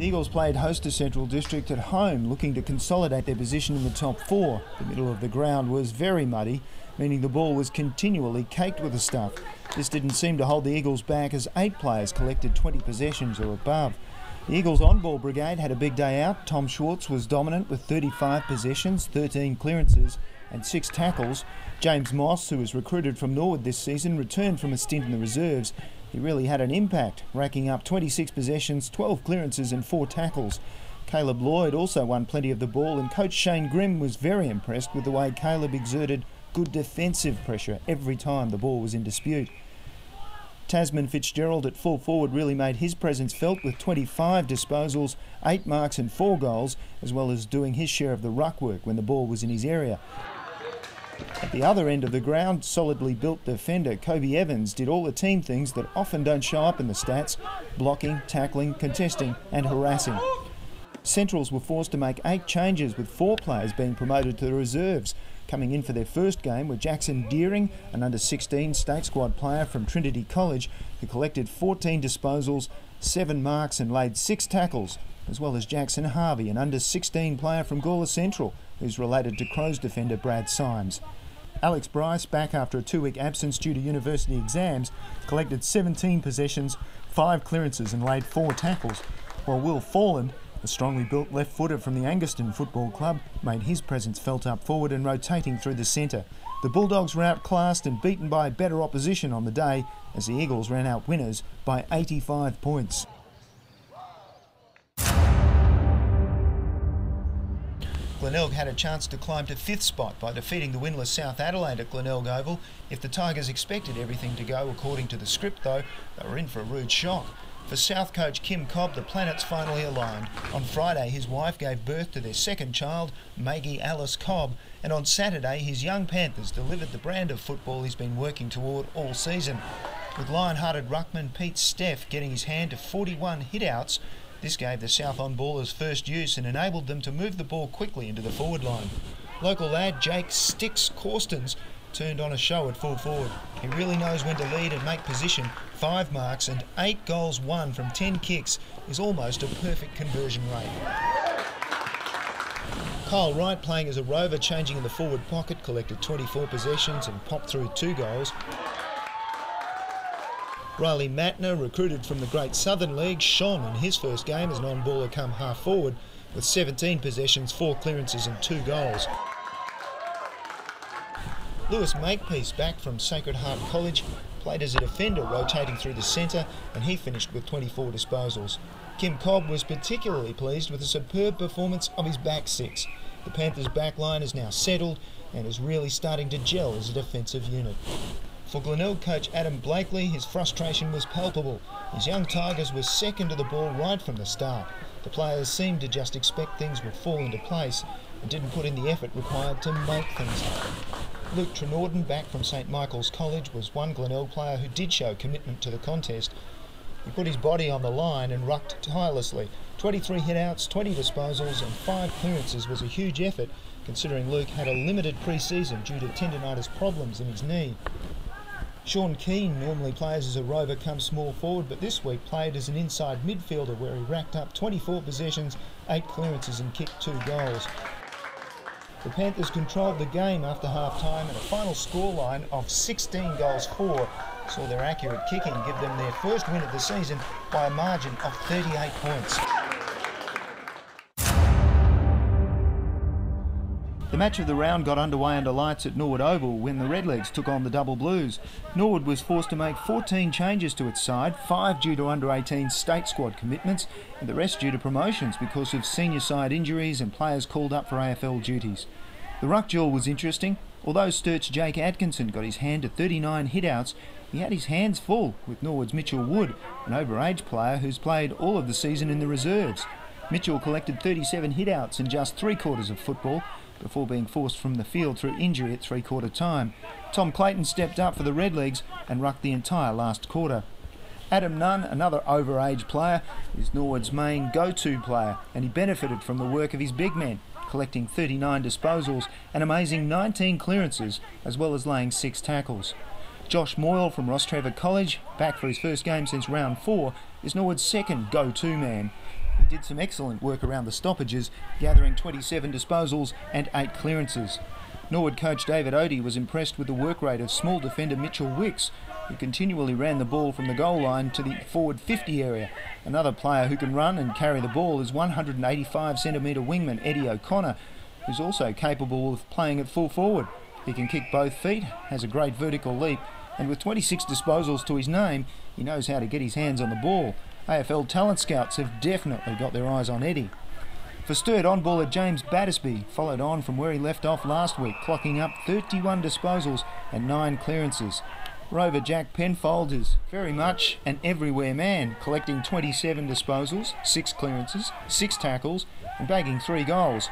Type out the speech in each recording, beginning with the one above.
The Eagles played host to Central District at home, looking to consolidate their position in the top four. The middle of the ground was very muddy, meaning the ball was continually caked with the stuff. This didn't seem to hold the Eagles back as 8 players collected 20 possessions or above. The Eagles on-ball brigade had a big day out. Tom Schwartz was dominant with 35 possessions, 13 clearances and 6 tackles. James Moss, who was recruited from Norwood this season, returned from a stint in the reserves. He really had an impact, racking up 26 possessions, 12 clearances and 4 tackles. Caleb Lloyd also won plenty of the ball, and coach Shane Grimm was very impressed with the way Caleb exerted good defensive pressure every time the ball was in dispute. Tasman Fitzgerald at full forward really made his presence felt with 25 disposals, 8 marks and 4 goals, as well as doing his share of the ruck work when the ball was in his area. At the other end of the ground, solidly built defender Kobe Evans did all the team things that often don't show up in the stats: blocking, tackling, contesting and harassing. Centrals were forced to make 8 changes, with 4 players being promoted to the reserves. Coming in for their first game were Jackson Deering, an under-16 state squad player from Trinity College, who collected 14 disposals, 7 marks and laid 6 tackles, as well as Jackson Harvey, an under-16 player from Gawler Central, who's related to Crows defender Brad Symes. Alex Bryce, back after a 2-week absence due to university exams, collected 17 possessions, 5 clearances and laid 4 tackles, while Will Forland, a strongly built left footer from the Angaston Football Club, made his presence felt up forward and rotating through the centre. The Bulldogs were outclassed and beaten by better opposition on the day, as the Eagles ran out winners by 85 points. Glenelg had a chance to climb to 5th spot by defeating the winless South Adelaide at Glenelg Oval. If the Tigers expected everything to go according to the script though, they were in for a rude shock. For South coach Kim Cobb, the planets finally aligned. On Friday, his wife gave birth to their second child, Maggie Alice Cobb, and on Saturday, his young Panthers delivered the brand of football he's been working toward all season. With lion-hearted ruckman Pete Steff getting his hand to 41 hit-outs, this gave the South on-ballers first use and enabled them to move the ball quickly into the forward line. Local lad Jake Sticks Corstens turned on a show at full forward. He really knows when to lead and make position. 5 marks and 8 goals won from 10 kicks is almost a perfect conversion rate. Kyle Wright, playing as a rover, changing in the forward pocket, collected 24 possessions and popped through 2 goals. Riley Matner, recruited from the Great Southern League, shone in his first game as an on-baller come half forward with 17 possessions, 4 clearances and 2 goals. Lewis Makepeace, back from Sacred Heart College, played as a defender rotating through the centre, and he finished with 24 disposals. Kim Cobb was particularly pleased with the superb performance of his back 6. The Panthers' back line is now settled and is really starting to gel as a defensive unit. For Glenelg coach Adam Blakely, his frustration was palpable. His young Tigers were second to the ball right from the start. The players seemed to just expect things would fall into place and didn't put in the effort required to make things happen. Luke Trenorden, back from St Michael's College, was one Glenelg player who did show commitment to the contest. He put his body on the line and rucked tirelessly. 23 hit-outs, 20 disposals and 5 clearances was a huge effort, considering Luke had a limited pre-season due to tendinitis problems in his knee. Sean Keane normally plays as a rover come small forward, but this week played as an inside midfielder where he racked up 24 possessions, 8 clearances and kicked 2 goals. The Panthers controlled the game after half-time, and a final scoreline of 16-4 saw their accurate kicking give them their first win of the season by a margin of 38 points. The match of the round got underway under lights at Norwood Oval when the Red Legs took on the Double Blues. Norwood was forced to make 14 changes to its side, 5 due to under-18 state squad commitments and the rest due to promotions because of senior side injuries and players called up for AFL duties. The ruck duel was interesting. Although Sturt's Jake Atkinson got his hand to 39 hit-outs, he had his hands full with Norwood's Mitchell Wood, an overage player who's played all of the season in the reserves. Mitchell collected 37 hit-outs in just 3/4 of football, before being forced from the field through injury at 3/4 time. Tom Clayton stepped up for the Red Legs and rucked the entire last quarter. Adam Nunn, another overage player, is Norwood's main go-to player, and he benefited from the work of his big men, collecting 39 disposals, an amazing 19 clearances, as well as laying 6 tackles. Josh Moyle from Rostrevor College, back for his first game since round 4, is Norwood's second go-to man. He did some excellent work around the stoppages, gathering 27 disposals and 8 clearances. Norwood coach David Odie was impressed with the work rate of small defender Mitchell Wicks, who continually ran the ball from the goal line to the forward 50 area. Another player who can run and carry the ball is 185cm wingman Eddie O'Connor, who's also capable of playing at full forward. He can kick both feet, has a great vertical leap, and with 26 disposals to his name, he knows how to get his hands on the ball. AFL talent scouts have definitely got their eyes on Eddie. For Sturt, on-baller James Battersby followed on from where he left off last week, clocking up 31 disposals and 9 clearances. Rover Jack Penfold is very much an everywhere man, collecting 27 disposals, 6 clearances, 6 tackles and bagging 3 goals.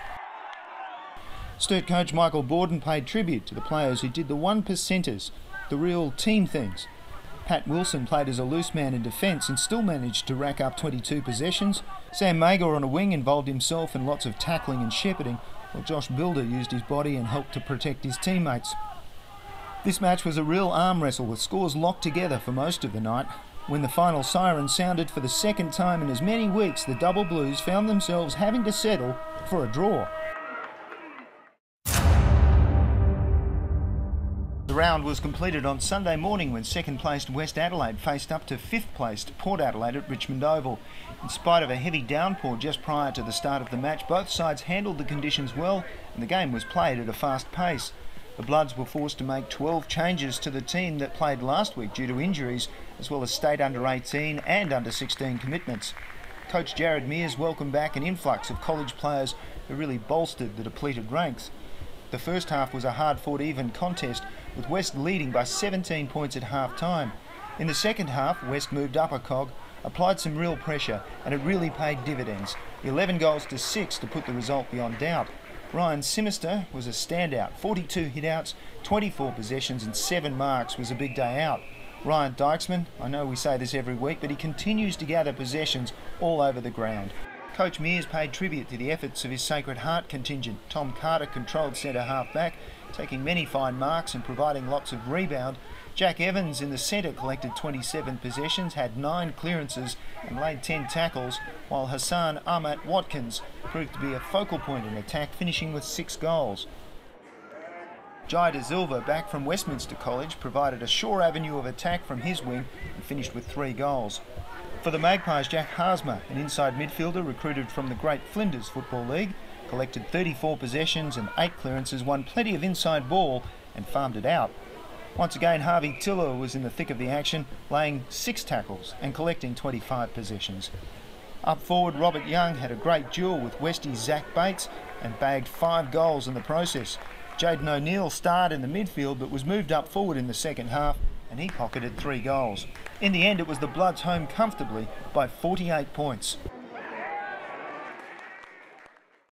Sturt coach Michael Borden paid tribute to the players who did the 1%ers, the real team things. Pat Wilson played as a loose man in defence and still managed to rack up 22 possessions. Sam Mager on a wing involved himself in lots of tackling and shepherding, while Josh Builder used his body and helped to protect his teammates. This match was a real arm wrestle with scores locked together for most of the night. When the final siren sounded for the second time in as many weeks, the Double Blues found themselves having to settle for a draw. The round was completed on Sunday morning when second-placed West Adelaide faced up to fifth-placed Port Adelaide at Richmond Oval. In spite of a heavy downpour just prior to the start of the match, both sides handled the conditions well and the game was played at a fast pace. The Bloods were forced to make 12 changes to the team that played last week due to injuries, as well as state under-18 and under-16 commitments. Coach Jared Mears welcomed back an influx of college players who really bolstered the depleted ranks. The first half was a hard-fought even contest, with West leading by 17 points at half-time. In the second half, West moved up a cog, applied some real pressure, and it really paid dividends. 11 goals to 6 to put the result beyond doubt. Ryan Simister was a standout. 42 hit-outs, 24 possessions and 7 marks was a big day out. Ryan Dykesman, I know we say this every week, but he continues to gather possessions all over the ground. Coach Mears paid tribute to the efforts of his Sacred Heart contingent. Tom Carter controlled centre half back, taking many fine marks and providing lots of rebound. Jack Evans in the centre collected 27 possessions, had 9 clearances and laid 10 tackles, while Hassan Ahmad Watkins proved to be a focal point in attack, finishing with 6 goals. Jai De Silva, back from Westminster College, provided a sure avenue of attack from his wing and finished with 3 goals. For the Magpies, Jack Harsma, an inside midfielder recruited from the Great Flinders Football League, collected 34 possessions and 8 clearances, won plenty of inside ball and farmed it out. Once again, Harvey Tiller was in the thick of the action, laying 6 tackles and collecting 25 possessions. Up forward, Robert Young had a great duel with Westie's Zach Bates and bagged 5 goals in the process. Jaden O'Neill starred in the midfield but was moved up forward in the second half and he pocketed 3 goals. In the end, it was the Bloods home comfortably by 48 points.